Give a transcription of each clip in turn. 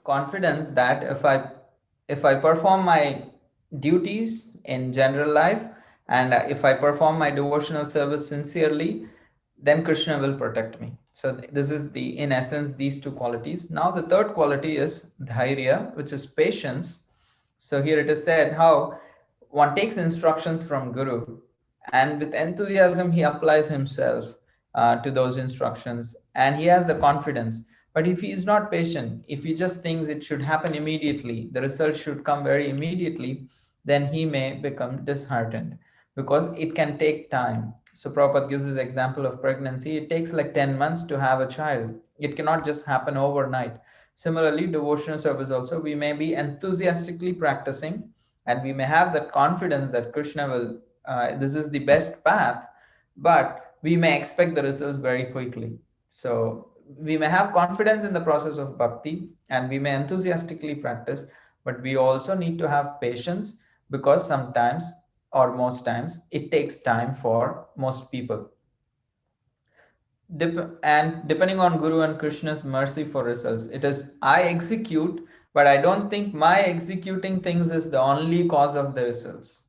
confidence that if I perform my duties in general life, and if I perform my devotional service sincerely, then Krishna will protect me. So this is the, in essence, these two qualities. Now the third quality is Dhairya, which is patience. So here it is said how one takes instructions from Guru, and with enthusiasm he applies himself to those instructions, and he has the confidence. But if he is not patient, if he just thinks it should happen immediately, the result should come very immediately, then he may become disheartened, because it can take time. So Prabhupada gives this example of pregnancy. It takes like 10 months to have a child. It cannot just happen overnight. Similarly, devotional service also, we may be enthusiastically practicing, and we may have that confidence that Krishna will, this is the best path, but we may expect the results very quickly. So we may have confidence in the process of bhakti, and we may enthusiastically practice, but we also need to have patience, because sometimes, or most times, it takes time for most people. And depending on Guru and Krishna's mercy for results, it is I execute, but I don't think my executing things is the only cause of the results.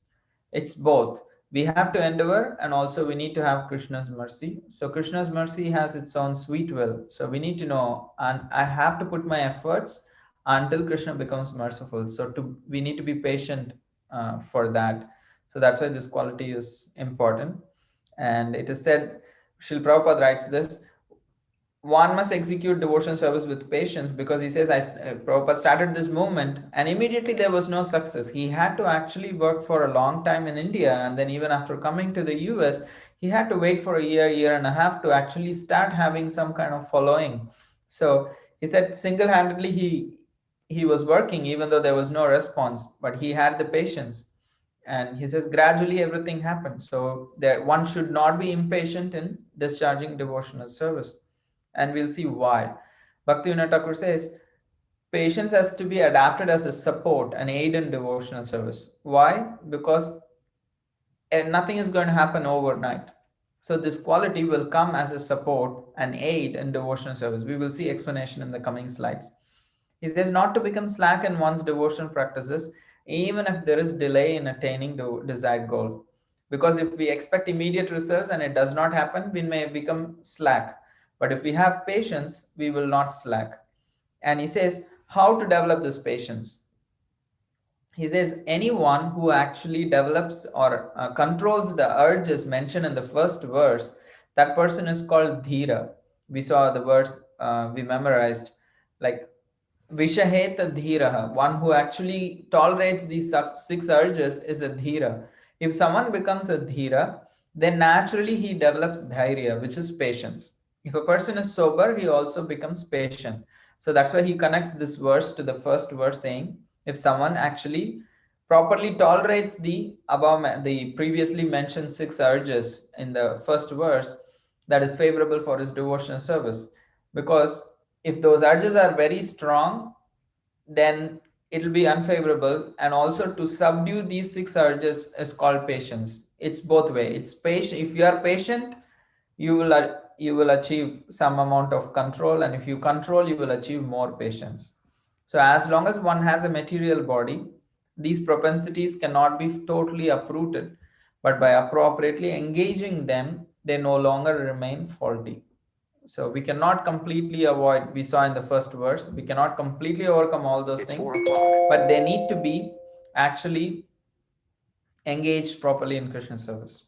It's both. We have to endeavor, and also we need to have Krishna's mercy. So Krishna's mercy has its own sweet will. So we need to know, and I have to put my efforts until Krishna becomes merciful. So we need to be patient for that. So that's why this quality is important. And it is said, Srila Prabhupada writes this, one must execute devotion service with patience, because he says, Prabhupada started this movement and immediately there was no success. He had to actually work for a long time in India, and then even after coming to the US, he had to wait for a year and a half to actually start having some kind of following. So he said single-handedly he was working even though there was no response, but he had the patience. And he says gradually everything happened. So that one should not be impatient in discharging devotional service, and we'll see why. Bhaktivinoda Thakur says patience has to be adapted as a support and aid in devotional service. Why? Because nothing is going to happen overnight. So this quality will come as a support and aid in devotional service. We will see explanation in the coming slides. He says not to become slack in one's devotional practices, even if there is delay in attaining the desired goal. Because if we expect immediate results and it does not happen, we may become slack. But if we have patience, we will not slack. And he says how to develop this patience. He says anyone who actually develops or controls the urges mentioned in the first verse, that person is called dhira. We saw the verse, we memorized, like Vishaheta Dhiraha, one who actually tolerates these six urges is a Dhira. If someone becomes a Dhira, then naturally he develops Dhairya, which is patience. If a person is sober, he also becomes patient. So that's why he connects this verse to the first verse, saying, if someone actually properly tolerates the above, the previously mentioned six urges in the first verse, that is favorable for his devotional service. Because if those urges are very strong, then it will be unfavorable. And also to subdue these six urges is called patience. It's both way. It's patient. If you are patient, you will achieve some amount of control, and if you control, you will achieve more patience. So as long as one has a material body, these propensities cannot be totally uprooted, but by appropriately engaging them, they no longer remain faulty. So we cannot completely avoid, we saw in the first verse, we cannot completely overcome all those things, but they need to be actually engaged properly in Krishna service.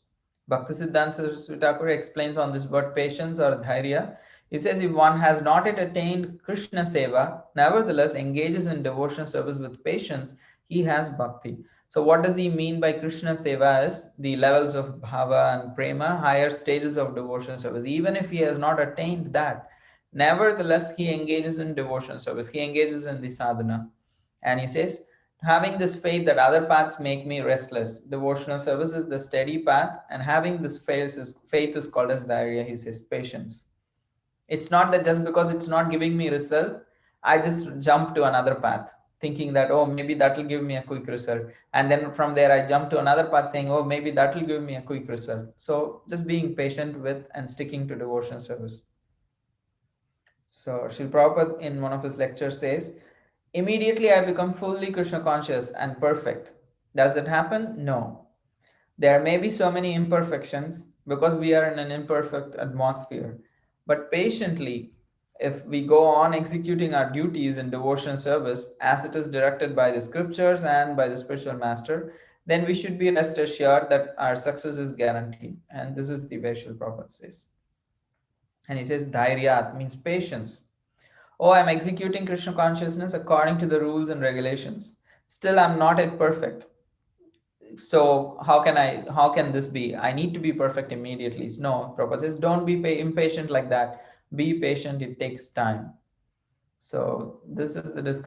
Bhaktisiddhanta Saraswati Thakur explains on this word patience or dhairya. He says if one has not yet attained Krishna seva, nevertheless engages in devotional service with patience, he has bhakti. So what does he mean by Krishna seva? Is the levels of bhava and prema, higher stages of devotional service. Even if he has not attained that, nevertheless he engages in devotional service. He engages in the sadhana. And he says, having this faith that other paths make me restless. Devotional service is the steady path, and having this faith is called as Dhairya, he says, patience. It's not that just because it's not giving me result, I just jump to another path, thinking that, oh, maybe that will give me a quick result. And then from there, I jump to another path saying, oh, maybe that will give me a quick result. So just being patient with and sticking to devotional service. So Srila Prabhupada in one of his lectures says, Immediately I become fully Krishna conscious and perfect. Does that happen? No. There may be so many imperfections because we are in an imperfect atmosphere. But patiently, if we go on executing our duties in devotional service as it is directed by the scriptures and by the spiritual master, then we should be rest assured that our success is guaranteed. And this is the Vaishal Prabhupada says. And he says, Dhairya means patience. Oh, I'm executing Krishna consciousness according to the rules and regulations. Still, I'm not yet perfect. So how can this be? I need to be perfect immediately. No, Prabhupada says, don't be impatient like that. Be patient, it takes time. So this is the discussion